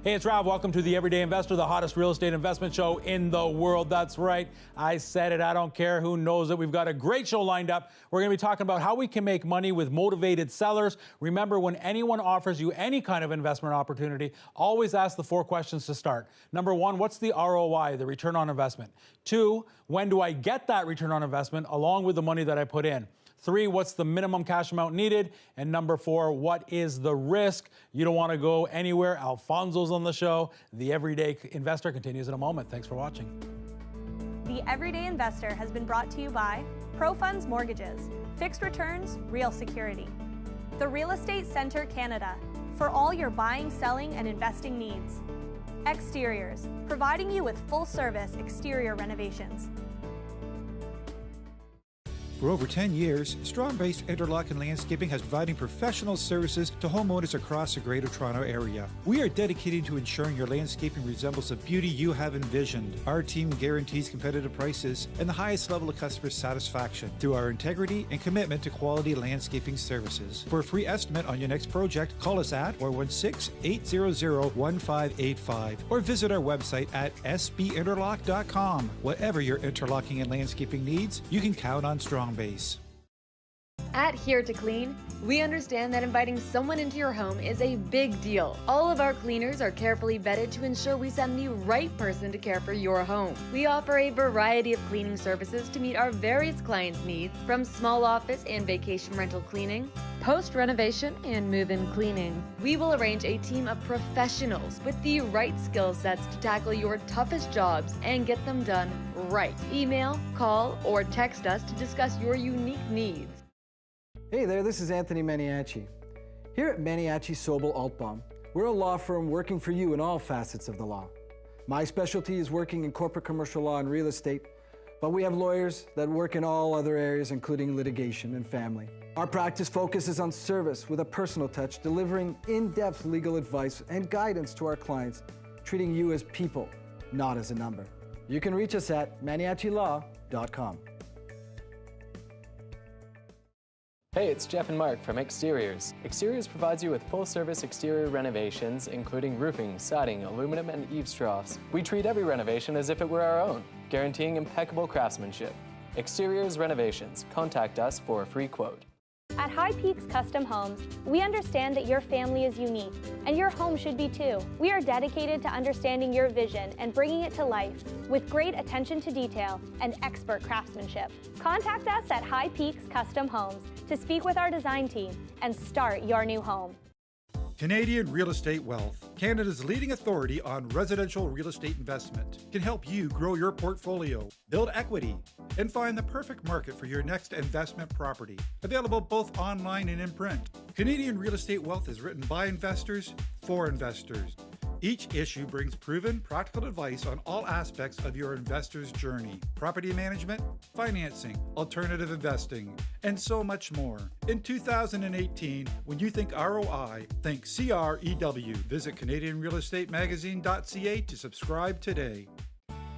Hey, it's Rob. Welcome to the Everyday Investor, the hottest real estate investment show in the world. That's right. I said it. I don't care who knows it. We've got a great show lined up. We're going to be talking about how we can make money with motivated sellers. Remember, when anyone offers you any kind of investment opportunity, always ask the 4 questions to start. Number 1, what's the ROI, the return on investment? 2, when do I get that return on investment along with the money that I put in? 3, what's the minimum cash amount needed? And number 4, what is the risk? You don't want to go anywhere. Alfonso's on the show. The Everyday Investor continues in a moment. Thanks for watching. The Everyday Investor has been brought to you by ProFunds Mortgages, Fixed Returns, Real Security. The Real Estate Center Canada, for all your buying, selling, and investing needs. Exteriors, providing you with full-service exterior renovations. For over 10 years, Strong-Based Interlock and Landscaping has providing professional services to homeowners across the Greater Toronto Area. We are dedicated to ensuring your landscaping resembles the beauty you have envisioned. Our team guarantees competitive prices and the highest level of customer satisfaction through our integrity and commitment to quality landscaping services. For a free estimate on your next project, call us at 416-800-1585 or visit our website at sbinterlock.com. Whatever your interlocking and landscaping needs, you can count on Strong Base. At Here to Clean, we understand that inviting someone into your home is a big deal. All of our cleaners are carefully vetted to ensure we send the right person to care for your home. We offer a variety of cleaning services to meet our various clients' needs, from small office and vacation rental cleaning, post-renovation and move-in cleaning. We will arrange a team of professionals with the right skill sets to tackle your toughest jobs and get them done right. Email, call, or text us to discuss your unique needs. Hey there, this is Anthony Maniaci. Here at Maniaci Sobel Altbaum, we're a law firm working for you in all facets of the law. My specialty is working in corporate commercial law and real estate, but we have lawyers that work in all other areas, including litigation and family. Our practice focuses on service with a personal touch, delivering in-depth legal advice and guidance to our clients, treating you as people, not as a number. You can reach us at maniacilaw.com. Hey, it's Jeff and Mark from Exteriors. Exteriors provides you with full-service exterior renovations, including roofing, siding, aluminum, and eaves troughs. We treat every renovation as if it were our own, guaranteeing impeccable craftsmanship. Exteriors Renovations. Contact us for a free quote. At High Peaks Custom Homes, we understand that your family is unique, and your home should be too. We are dedicated to understanding your vision and bringing it to life with great attention to detail and expert craftsmanship. Contact us at High Peaks Custom Homes to speak with our design team and start your new home. Canadian Real Estate Wealth, Canada's leading authority on residential real estate investment, can help you grow your portfolio, build equity, and find the perfect market for your next investment property. Available both online and in print. Canadian Real Estate Wealth is written by investors for investors. Each issue brings proven, practical advice on all aspects of your investor's journey: property management, financing, alternative investing, and so much more. In 2018, when you think ROI, think CREW. Visit CanadianRealEstateMagazine.ca to subscribe today.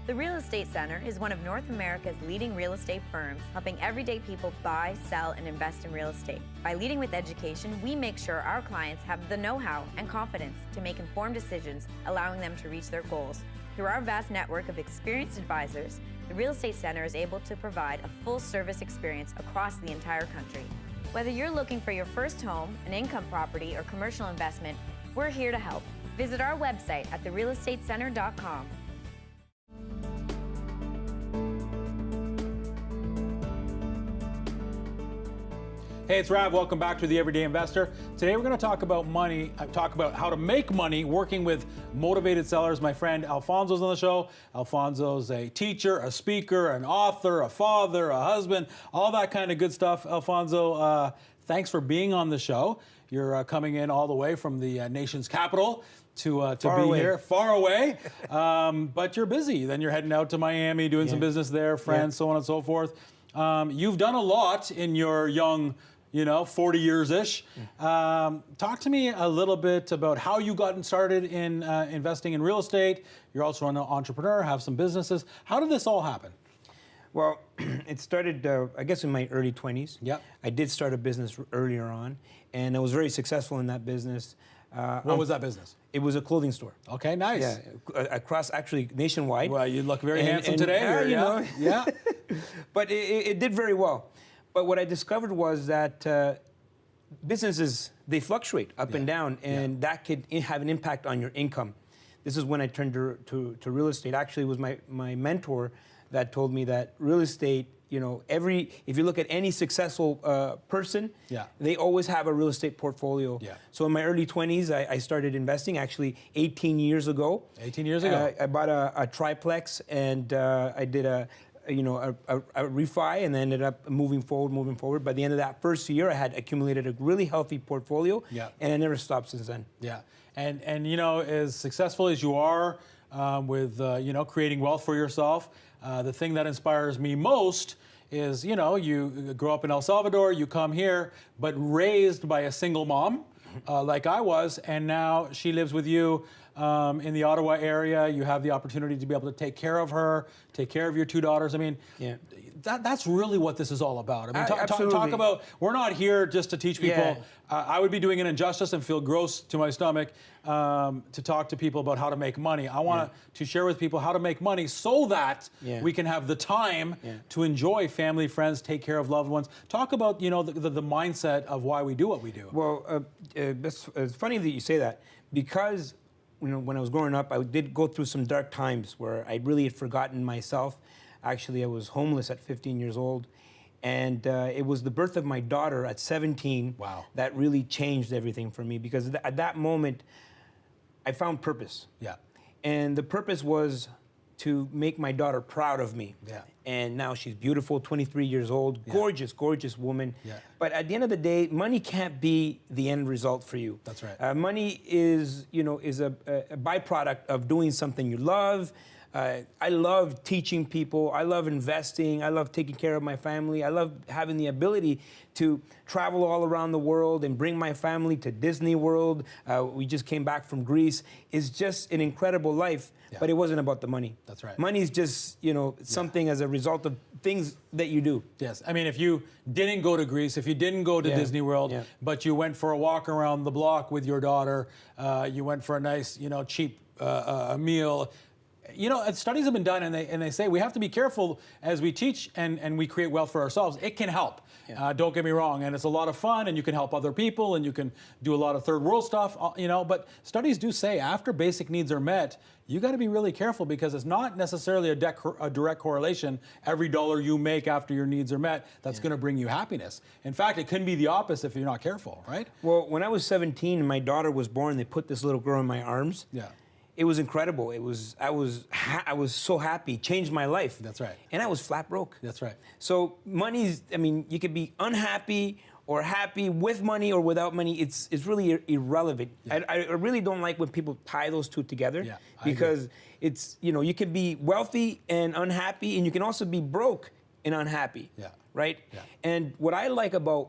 The Real Estate Center is one of North America's leading real estate firms, helping everyday people buy, sell, and invest in real estate. By leading with education, we make sure our clients have the know-how and confidence to make informed decisions, allowing them to reach their goals. Through our vast network of experienced advisors, the Real Estate Center is able to provide a full-service experience across the entire country. Whether you're looking for your first home, an income property, or commercial investment, we're here to help. Visit our website at therealestatecenter.com. Hey, it's Rav. Welcome back to the Everyday Investor. Today we're going to talk about money, talk about how to make money working with motivated sellers. My friend Alfonso's on the show. Alfonso's a teacher, a speaker, an author, a father, a husband, all that kind of good stuff. Alfonso, thanks for being on the show. You're coming in all the way from the nation's capital to be here, far away, but you're busy. Then you're heading out to Miami, doing some business there, friends, so on and so forth. You've done a lot in your young, 40 years-ish. Talk to me a little bit about how you got started in investing in real estate. You're also an entrepreneur, have some businesses. How did this all happen? Well, it started, I guess, in my early 20s. Yep. I did start a business earlier on, and I was very successful in that business. What was that business? It was a clothing store. Okay, nice. Yeah, across actually nationwide. Well, you look very handsome today. You know, yeah. but it did very well. But what I discovered was that businesses, they fluctuate up and down, and that could have an impact on your income. This is when I turned to real estate. Actually, it was my mentor that told me that real estate, you know, if you look at any successful person, they always have a real estate portfolio. Yeah. So in my early 20s, I started investing, actually 18 years ago. 18 years ago. I bought a triplex, and I did a refi, and then ended up moving forward. By the end of that first year, I had accumulated a really healthy portfolio, and I never stopped since then. Yeah, and you know, as successful as you are with you know, creating wealth for yourself, the thing that inspires me most is, you know, you grow up in El Salvador, you come here, but raised by a single mom, like I was, and now she lives with you in the Ottawa area. You have the opportunity to be able to take care of her, take care of your two daughters. I mean, that's really what this is all about. I mean, talk about, we're not here just to teach people. I would be doing an injustice and feel gross to my stomach to talk to people about how to make money. I want to share with people how to make money so that we can have the time to enjoy family, friends, take care of loved ones. Talk about, you know, the mindset of why we do what we do. Well, it's funny that you say that, because you know, when I was growing up, I did go through some dark times where I really had forgotten myself. Actually, I was homeless at 15 years old. And it was the birth of my daughter at 17 that really changed everything for me, because at that moment, I found purpose. Yeah. And the purpose was to make my daughter proud of me. Yeah. And now she's beautiful, 23 years old, gorgeous, gorgeous woman. Yeah. But at the end of the day, money can't be the end result for you. That's right. Money is, you know, is a byproduct of doing something you love. I love teaching people. I love investing. I love taking care of my family. I love having the ability to travel all around the world and bring my family to Disney World. We just came back from Greece. It's just an incredible life, but it wasn't about the money. That's right. Money is just, you know, something as a result of things that you do. Yes. I mean, if you didn't go to Greece, if you didn't go to Disney World, but you went for a walk around the block with your daughter, you went for a nice, you know, cheap meal. You know, studies have been done, and they say we have to be careful as we teach and we create wealth for ourselves. It can help. Don't get me wrong, and it's a lot of fun, and you can help other people, and you can do a lot of third world stuff, you know, but studies do say after basic needs are met, you got to be really careful, because it's not necessarily a direct correlation. Every dollar you make after your needs are met, that's going to bring you happiness. In fact, it can be the opposite if you're not careful, right? Well, when I was 17 and my daughter was born, they put this little girl in my arms. Yeah. It was incredible. I was so happy. Changed my life. That's right. And I was flat broke. That's right. So money's, I mean, you could be unhappy or happy with money or without money. It's really irrelevant. Yeah. I really don't like when people tie those two together, because it's, you know, you can be wealthy and unhappy, and you can also be broke and unhappy. Yeah. Right? Yeah. And what I like about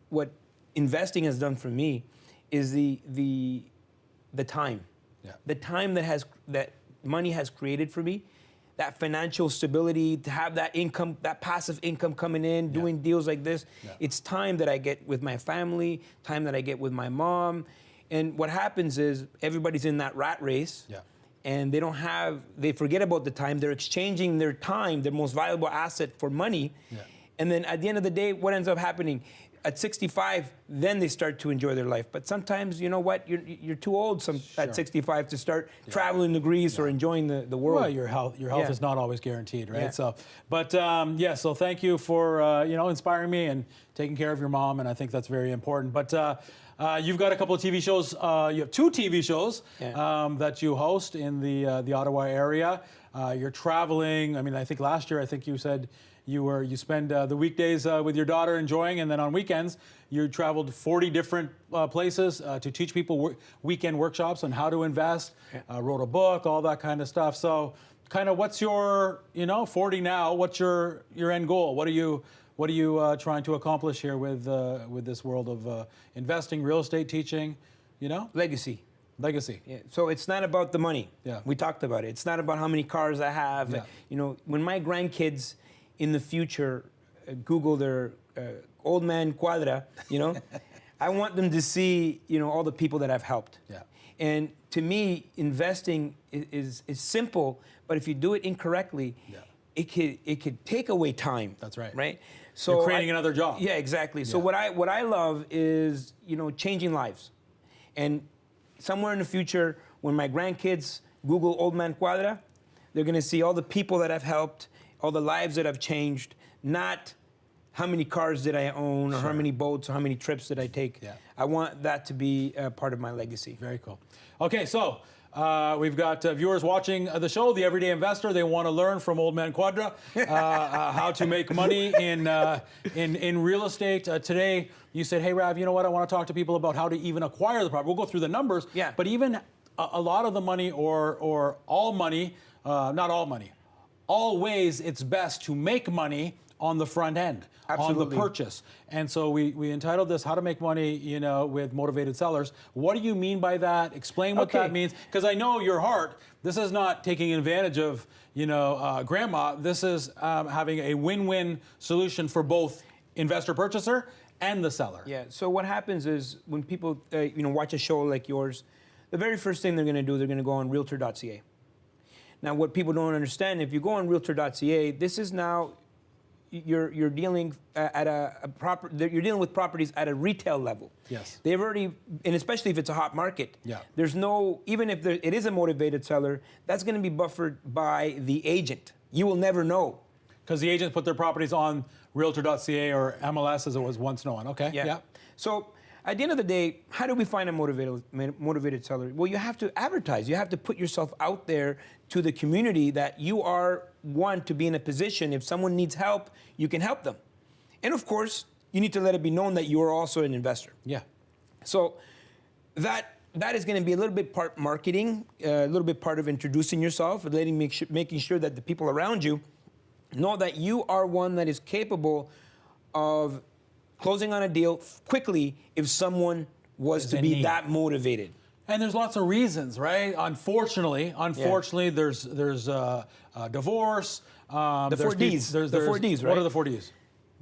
what investing has done for me is the time. Yeah. The time that money has created for me, that financial stability, to have that income, that passive income coming in, doing deals like this. Yeah. It's time that I get with my family, time that I get with my mom. And what happens is everybody's in that rat race, and they forget about the time. They're exchanging their time, their most valuable asset, for money. Yeah. And then at the end of the day, what ends up happening? At 65, then they start to enjoy their life. But sometimes, you know what, you're too old at 65 to start traveling to Greece or enjoying the world. Well, your health is not always guaranteed, right? Yeah. So, but so thank you for you know, inspiring me and taking care of your mom, and I think that's very important. But you've got a couple of TV shows. You have 2 TV shows that you host in the Ottawa area. You're traveling. I mean, I think last year, I think you said you spend the weekdays with your daughter enjoying, and then on weekends you traveled 40 different places to teach people weekend workshops on how to invest. Wrote a book, all that kind of stuff. So, kind of, what's your 40 now? What's your end goal? What are you trying to accomplish here with this world of investing, real estate, teaching? You know, legacy. Legacy. Yeah. So it's not about the money. Yeah. We talked about it. It's not about how many cars I have. Yeah. You know, when my grandkids in the future Google their old man Quadra, you know, I want them to see, you know, all the people that I've helped. Yeah. And to me, investing is simple, but if you do it incorrectly, it could take away time. That's right. Right? So you're creating another job. Yeah, exactly. So what I love is, changing lives. And somewhere in the future, when my grandkids Google Old Man Cuadra, they're going to see all the people that I've helped, all the lives that I've changed, not how many cars did I own or how many boats or how many trips did I take. Yeah. I want that to be part of my legacy. Very cool. Okay, so we've got viewers watching the show, The Everyday Investor. They want to learn from Old Man Cuadra how to make money in real estate. Today, you said, hey, Rav, you know what? I want to talk to people about how to even acquire the property. We'll go through the numbers. Yeah. But even a lot of the money or all money, not all money, always it's best to make money on the front end, on the purchase. And so we entitled this, How to Make Money, with Motivated Sellers. What do you mean by that? Explain what that means. Because I know your heart, this is not taking advantage of, grandma. This is having a win-win solution for both investor purchaser and the seller. Yeah, so what happens is when people, watch a show like yours, the very first thing they're going to do, they're going to go on realtor.ca. Now, what people don't understand, if you go on realtor.ca, this is now you're dealing at you're dealing with properties at a retail level. Yes. They've already, and especially if it's a hot market. Yeah. There's no, even if it is a motivated seller, that's going to be buffered by the agent. You will never know. Because the agents put their properties on realtor.ca or MLS as it was once known. Okay. Yeah. So at the end of the day, how do we find a motivated seller? Well, you have to advertise. You have to put yourself out there to the community that you are one to be in a position. If someone needs help, you can help them. And of course, you need to let it be known that you are also an investor. Yeah. So that is going to be a little bit part marketing, a little bit part of introducing yourself, and making sure that the people around you know that you are one that is capable of closing on a deal quickly if someone was to be that motivated. And there's lots of reasons, right? Unfortunately, there's divorce. The 4 Ds. The 4 Ds, right? What are the 4 Ds?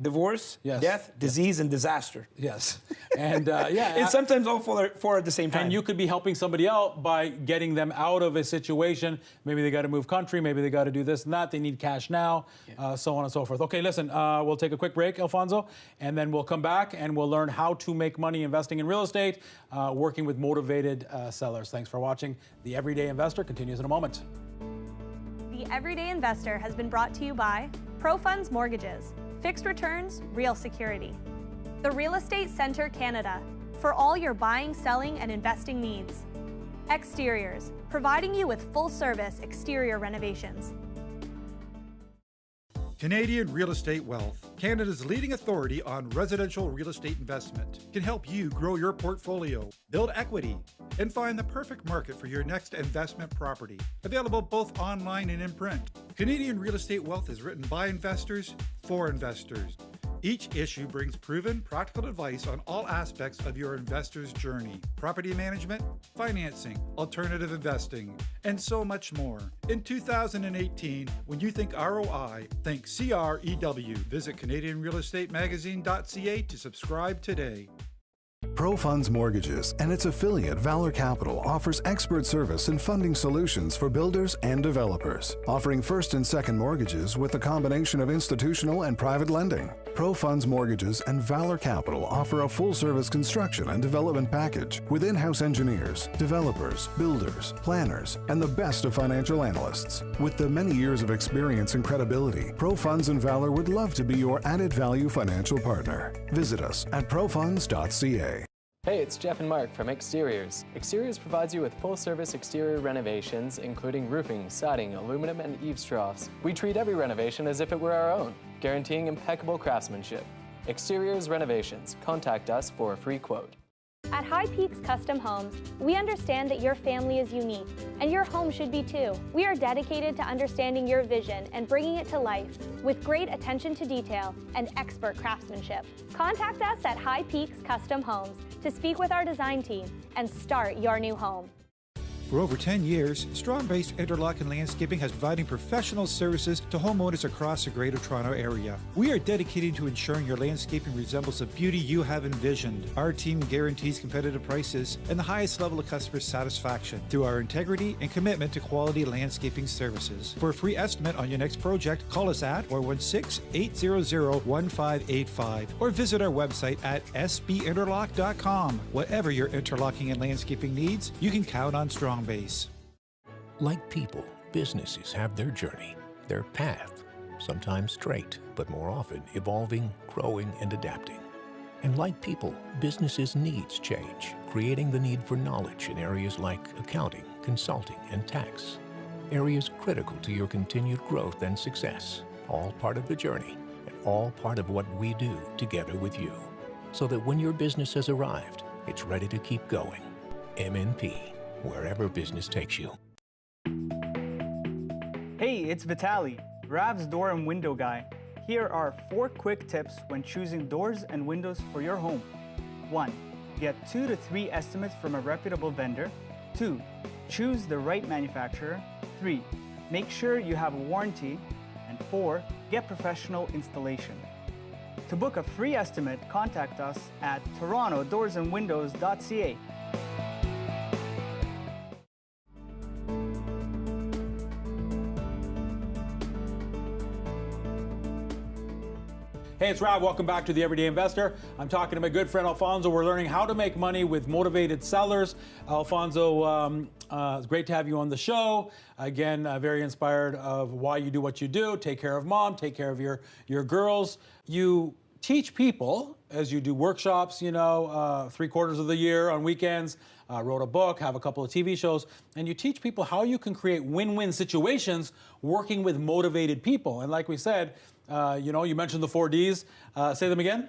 Divorce, death, disease, and disaster. Yes. And and sometimes all four at the same time. And you could be helping somebody out by getting them out of a situation. Maybe they got to move country. Maybe they got to do this and that. They need cash now, so on and so forth. Okay, listen, we'll take a quick break, Alfonso, and then we'll come back and we'll learn how to make money investing in real estate, working with motivated sellers. Thanks for watching. The Everyday Investor continues in a moment. The Everyday Investor has been brought to you by ProFunds Mortgages. Fixed returns, real security. The Real Estate Center Canada, for all your buying, selling, and investing needs. Exteriors, providing you with full-service exterior renovations. Canadian Real Estate Wealth, Canada's leading authority on residential real estate investment, can help you grow your portfolio, build equity, and find the perfect market for your next investment property. Available both online and in print. Canadian Real Estate Wealth is written by investors for investors. Each issue brings proven, practical advice on all aspects of your investor's journey: property management, financing, alternative investing, and so much more. In 2018, when you think ROI, think CREW. Visit CanadianRealEstateMagazine.ca to subscribe today. ProFunds Mortgages and its affiliate Valor Capital offers expert service and funding solutions for builders and developers, offering first and second mortgages with a combination of institutional and private lending. ProFunds Mortgages and Valor Capital offer a full-service construction and development package with in-house engineers, developers, builders, planners, and the best of financial analysts. With the many years of experience and credibility, ProFunds and Valor would love to be your added value financial partner. Visit us at profunds.ca. Hey, it's Jeff and Mark from Exteriors. Exteriors provides you with full-service exterior renovations, including roofing, siding, aluminum, and eaves troughs. We treat every renovation as if it were our own, guaranteeing impeccable craftsmanship. Exteriors Renovations. Contact us for a free quote. At High Peaks Custom Homes, we understand that your family is unique, and your home should be too. We are dedicated to understanding your vision and bringing it to life with great attention to detail and expert craftsmanship. Contact us at High Peaks Custom Homes to speak with our design team and start your new home. For over 10 years, Strong Base Interlock and Landscaping has providing professional services to homeowners across the Greater Toronto Area. We are dedicated to ensuring your landscaping resembles the beauty you have envisioned. Our team guarantees competitive prices and the highest level of customer satisfaction through our integrity and commitment to quality landscaping services. For a free estimate on your next project, call us at 416-800-1585 or visit our website at sbinterlock.com. Whatever your interlocking and landscaping needs, you can count on Strong Base. Like people, businesses have their journey, their path, sometimes straight, but more often evolving, growing, and adapting. And like people, businesses' needs change, creating the need for knowledge in areas like accounting, consulting, and tax. Areas critical to your continued growth and success, all part of the journey, and all part of what we do together with you. So that when your business has arrived, it's ready to keep going. MNP, wherever business takes you. Hey, it's Vitali, Rav's door and window guy. Here are 4 quick tips when choosing doors and windows for your home. 1. Get 2 to 3 estimates from a reputable vendor. 2. Choose the right manufacturer. 3. Make sure you have a warranty. And 4. Get professional installation. To book a free estimate, contact us at torontodoorsandwindows.ca. Hey, it's Rob. Welcome back to The Everyday Investor. I'm talking to my good friend Alfonso. We're learning how to make money with motivated sellers. Alfonso, it's great to have you on the show. Again, very inspired of why you do what you do. Take care of mom, take care of your girls. You teach people as you do workshops, 3/4 of the year on weekends, wrote a book, have a couple of TV shows, and you teach people how you can create win-win situations working with motivated people. And like we said, you mentioned the 4 Ds. Say them again.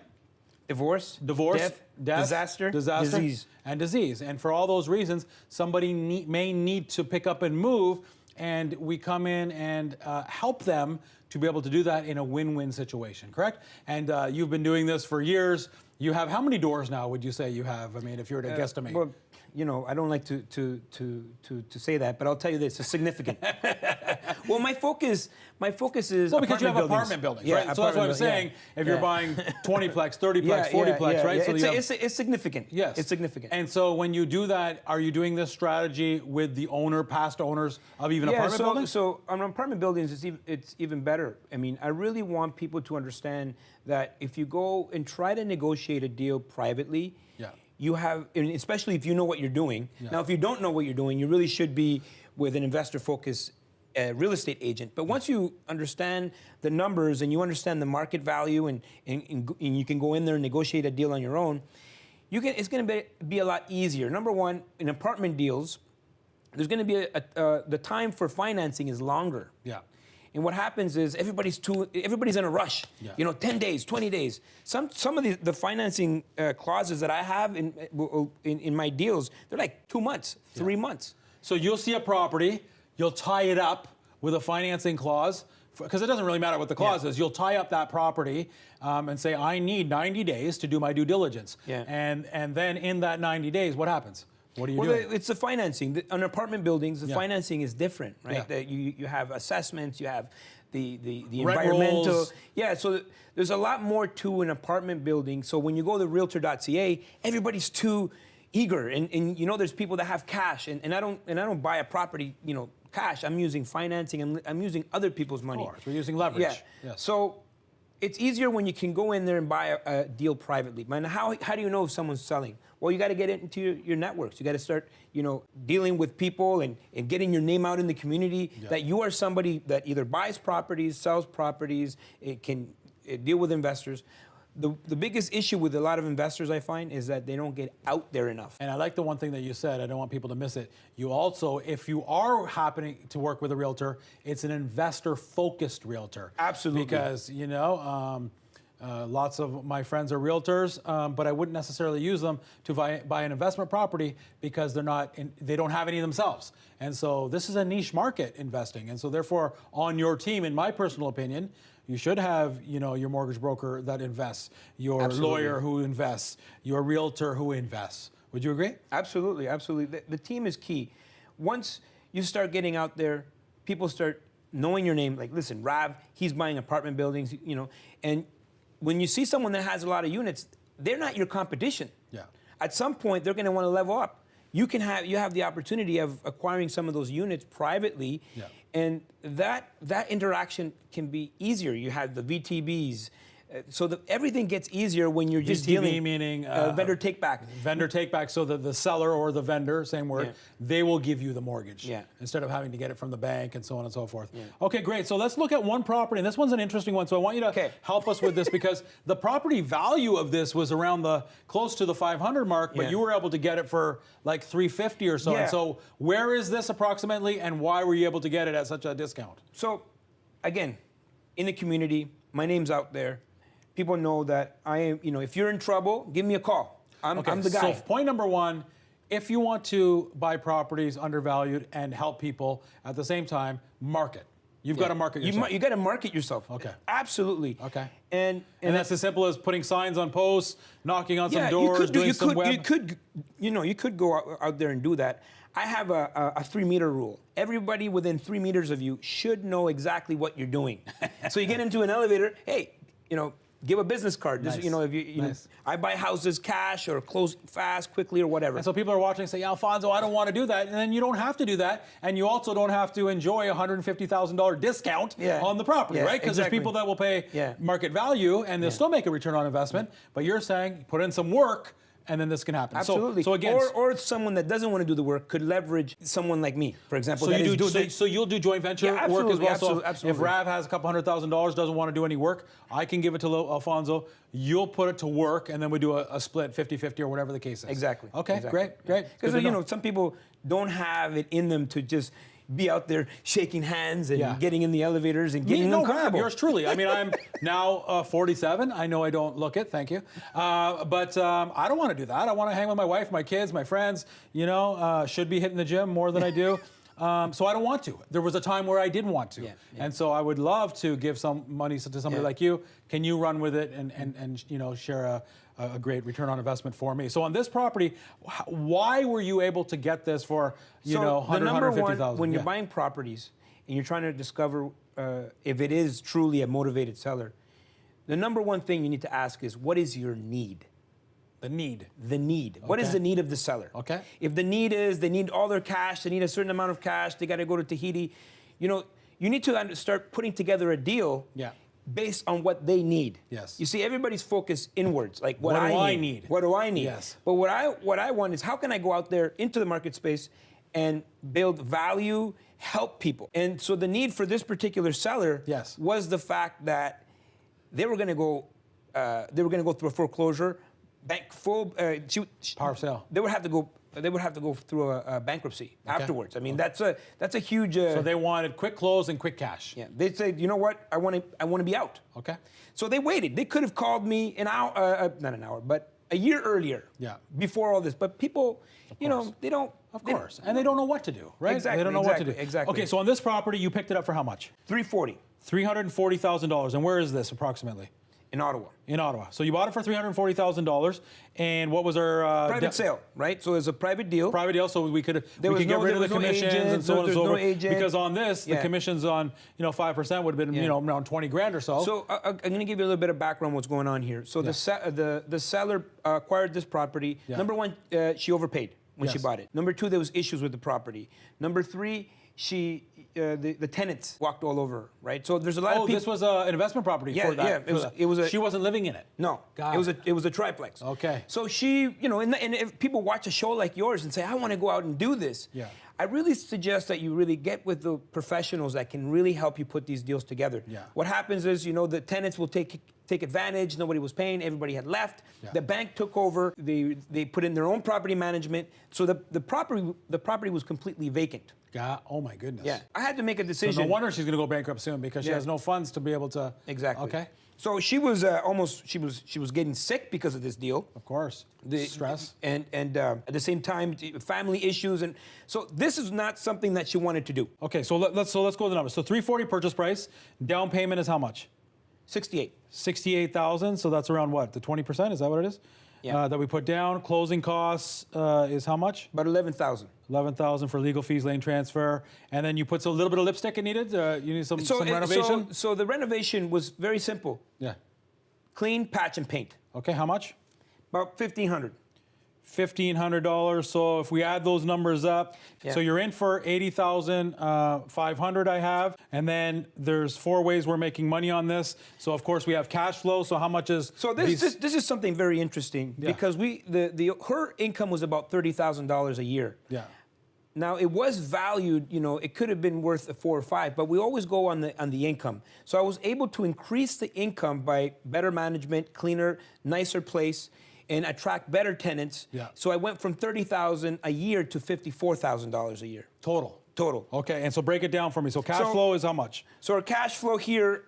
Divorce, death, disaster, disease. And disease. And for all those reasons, somebody may need to pick up and move, and we come in and help them to be able to do that in a win-win situation, correct? And you've been doing this for years. You have how many doors now, would you say you have? I mean, if you were to guesstimate. Well, I don't like to say that, but I'll tell you this: it's significant. Well, my focus is because you have apartment buildings, right? So that's what I'm saying. If you're buying 20-plex, 30-plex, 40-plex, right? So it's significant. Yes, it's significant. And so when you do that, are you doing this strategy with the past owners of even apartment buildings? So on apartment buildings, it's even better. I mean, I really want people to understand that if you go and try to negotiate a deal privately, you have, and especially if you know what you're doing. Now, if you don't know what you're doing, you really should be with an investor-focused real estate agent. But once you understand the numbers and you understand the market value and you can go in there and negotiate a deal on your own, it's going to be a lot easier. Number one, in apartment deals, there's going to be the time for financing is longer. Yeah. And what happens is everybody's in a rush. 10 days, 20 days. Some of the financing clauses that I have in my deals, they're like 2 months, 3 months. So you'll see a property, you'll tie it up with a financing clause, because it doesn't really matter what the clause is. You'll tie up that property and say, I need 90 days to do my due diligence. Yeah. And then in that 90 days, what happens? What are you doing? It's the financing. On apartment buildings, the financing is different, right? Yeah. You have assessments, you have the Rent environmental. rolls. Yeah, so there's a lot more to an apartment building. So when you go to realtor.ca, everybody's too eager, and there's people that have cash, and I don't buy a property, cash. I'm using financing, and I'm using other people's money. Of course, we're using leverage. Yeah. Yes. So it's easier when you can go in there and buy a deal privately. Man, how do you know if someone's selling? Well, you got to get it into your networks. You got to start, dealing with people and getting your name out in the community that you are somebody that either buys properties, sells properties, it can deal with investors. The biggest issue with a lot of investors, I find, is that they don't get out there enough. And I like the one thing that you said. I don't want people to miss it. You also, if you are happening to work with a realtor, it's an investor-focused realtor. Absolutely. Because, lots of my friends are realtors, but I wouldn't necessarily use them to buy an investment property because they don't have any themselves. And so this is a niche market, investing. And so therefore, on your team, in my personal opinion, you should have, your mortgage broker that invests, your lawyer who invests, your realtor who invests. Would you agree? Absolutely, absolutely. The team is key. once you start getting out there, people start knowing your name. Like, listen, Rav, he's buying apartment buildings, you know. And when you see someone that has a lot of units, they're not your competition. Yeah. At some point, they're going to want to level up. You have the opportunity of acquiring some of those units privately, and that interaction can be easier. You have the VTBs. So everything gets easier when you're just dealing. Meaning vendor take back. Vendor take back. So the seller or the vendor, same word, they will give you the mortgage instead of having to get it from the bank and so on and so forth. Okay, great. So let's look at one property, and this one's an interesting one. So I want you to help us with this because the property value of this was around close to the 500 mark, but you were able to get it for like 350 or so. And so where is this approximately, and why were you able to get it at such a discount? So, again, in the community, my name's out there. People know that I am, you know, if you're in trouble, give me a call. I'm the guy. So point number one, if you want to buy properties undervalued and help people at the same time, market. You've got to market yourself. You got to market yourself. Okay. Absolutely. Okay. And that's as simple as putting signs on posts, knocking on some doors, doing some web. You could go out there and do that. I have a 3-meter rule. Everybody within 3 meters of you should know exactly what you're doing. So you get into an elevator, hey, you know, give a business card. Nice. This, you know, if you know, I buy houses cash or close fast, quickly, or whatever. And so people are watching and say, Alfonso, I don't want to do that. And then you don't have to do that. And you also don't have to enjoy a $150,000 discount on the property, right? Because there's people that will pay market value and they'll still make a return on investment. But you're saying put in some work and then this can happen. Absolutely. So again, or someone that doesn't want to do the work could leverage someone like me, for example. So you'll do joint venture work as well. Absolutely. So if Rav has a couple $100,000, doesn't want to do any work, I can give it to Alfonso. You'll put it to work, and then we do a split 50-50 or whatever the case is. Exactly. Okay, exactly. Great. Because you know, some people don't have it in them to just be out there shaking hands and getting in the elevators and getting uncomfortable. Yours truly. I mean, I'm now 47. I know I don't look it. Thank you. But I don't want to do that. I want to hang with my wife, my kids, my friends. You know, should be hitting the gym more than I do. So I don't want to. There was a time where I did want to. And so I would love to give some money to somebody like you. Can you run with it and you know, share a great return on investment for me? So on this property, why were you able to get this for, you know, 100, the number 150,000? one, when you're buying properties and you're trying to discover if it is truly a motivated seller, the number one thing you need to ask is, what is your need? The need. The need. What is the need of the seller? Okay. If the need is they need all their cash, they need a certain amount of cash, they got to go to Tahiti, you know, you need to start putting together a deal based on what they need. Yes. You see, everybody's focused inwards, like what do I need. What do I need? Yes. But what I want is, how can I go out there into the market space and build value, help people? And so the need for this particular seller was the fact that they were going to go through a foreclosure. Power of sale. They would have to go through a bankruptcy afterwards. I mean, that's a huge. So they wanted quick close and quick cash. Yeah, they'd say, you know what, I want to be out. Okay. So they waited. They could have called me not an hour, but a year earlier. Yeah. Before all this, but people, you know, they don't. Of course, and they don't know what to do, right? Exactly. They don't know what to do. Exactly. Okay, so on this property, you picked it up for how much? $340. $340,000, and where is this approximately? In Ottawa. In Ottawa. So you bought it for $340,000, and what was our private sale, right? So it's a private deal. Private deal, so we could get rid of the commissions and so on and so forth. Because on this, the commissions on 5% would have been around 20 grand or so. So I'm going to give you a little bit of background what's going on here. So the seller acquired this property. Number one, she overpaid when she bought it. Number two, there was issues with the property. Number three, the tenants walked all over her, right? So there's a lot of people. This was an investment property for that. Yeah, she wasn't living in it. No, it was a triplex. Okay. So she, and if people watch a show like yours and say, I want to go out and do this. Yeah. I really suggest that you really get with the professionals that can really help you put these deals together. Yeah. What happens is, the tenants will take advantage. Nobody was paying. Everybody had left. Yeah. The bank took over. They put in their own property management. So the property was completely vacant. God, oh my goodness. Yeah. I had to make a decision. So no wonder she's going to go bankrupt soon because she has no funds to be able to. Exactly. Okay. So she was she was getting sick because of this deal. Of course. The stress. And at the same time, family issues, and so this is not something that she wanted to do. Okay, so let's go with the numbers. So $340 purchase price. Down payment is how much? 68. 68,000. So that's around what? The 20%? Is that what it is? that we put down. Closing costs is how much? About 11,000. 11,000 for legal fees, lane transfer, and then you put a little bit of lipstick it needed. You need some renovation. So the renovation was very simple. Yeah. Clean, patch, and paint. Okay, how much? About $1,500. $1,500. So if we add those numbers up, so you're in for $80,500. I have, and then there's 4 ways we're making money on this. So of course we have cash flow. So how much is? So this is something very interesting because her income was about $30,000 a year. Yeah. Now it was valued, it could have been worth a 4 or 5, but we always go on the income. So I was able to increase the income by better management, cleaner, nicer place, and attract better tenants. Yeah. So I went from $30,000 a year to $54,000 a year. Total. Okay, and so break it down for me. So cash flow is how much? So our cash flow here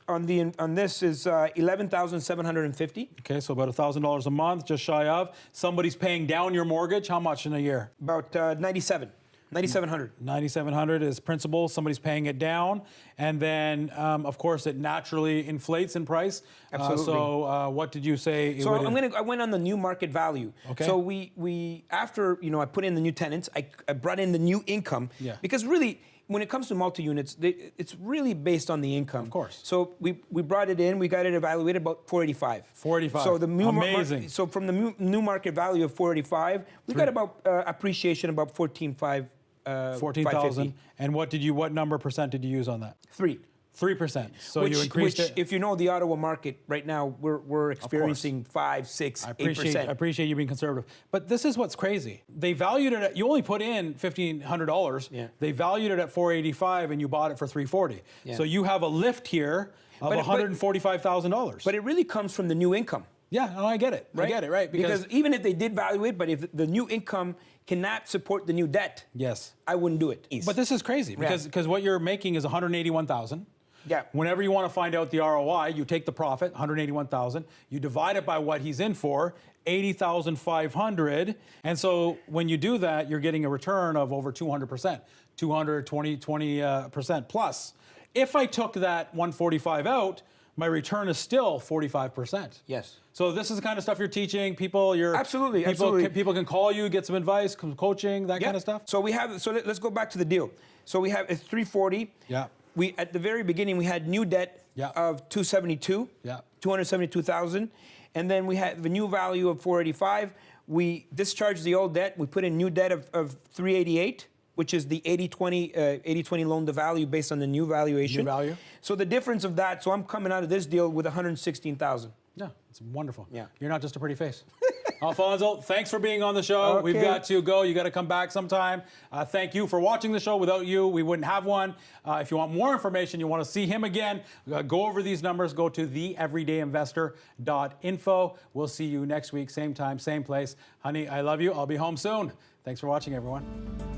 on this is $11,750. Okay, so about $1,000 a month, just shy of. Somebody's paying down your mortgage. How much in a year? About $9,700. $9,700 is principal. Somebody's paying it down, and then of course it naturally inflates in price. Absolutely. So what did you say? So I went on the new market value. Okay. So we after I put in the new tenants, I brought in the new income. Yeah. Because really, when it comes to multi-units, it's really based on the income. Of course. So we brought it in. We got it evaluated about $485. $485. So the new amazing. So from the new market value of $485, we got about appreciation about $14,500. 14,000. And what number percent did you use on that? 3%. So you increased it. If you know the Ottawa market right now, we're experiencing 5, 6, 8%. I appreciate you being conservative. But this is what's crazy. They valued it at, you only put in $1,500. Yeah. They valued it at $485 and you bought it for $340. Yeah. So you have a lift here of $145,000. But it really comes from the new income. Yeah, no, I get it. Right? I get it, right? Because even if they did value it, but if the new income cannot support the new debt, yes, I wouldn't do it. But this is crazy because what you're making is $181,000. Yeah. Whenever you want to find out the ROI, you take the profit, $181,000, you divide it by what he's in for, $80,500, and so when you do that, you're getting a return of over 200%, 20% plus. If I took that 145 out, my return is still 45%. Yes. So this is the kind of stuff you're teaching people. Absolutely. People can call you, get some advice, some coaching, that kind of stuff. So let's go back to the deal. So we have it's 340. Yeah. We at the very beginning we had new debt of 272. Yeah. 272,000, and then we had the new value of 485. We discharged the old debt. We put in new debt of 388. Which is the 80-20 loan to value based on the new valuation. New value. So the difference of that, so I'm coming out of this deal with 116,000. Yeah, it's wonderful. Yeah. You're not just a pretty face. Alfonso, thanks for being on the show. Okay. We've got to go. You got to come back sometime. Thank you for watching the show. Without you, we wouldn't have one. If you want more information, you want to see him again, go over these numbers, go to theeverydayinvestor.info. We'll see you next week, same time, same place. Honey, I love you. I'll be home soon. Thanks for watching, everyone.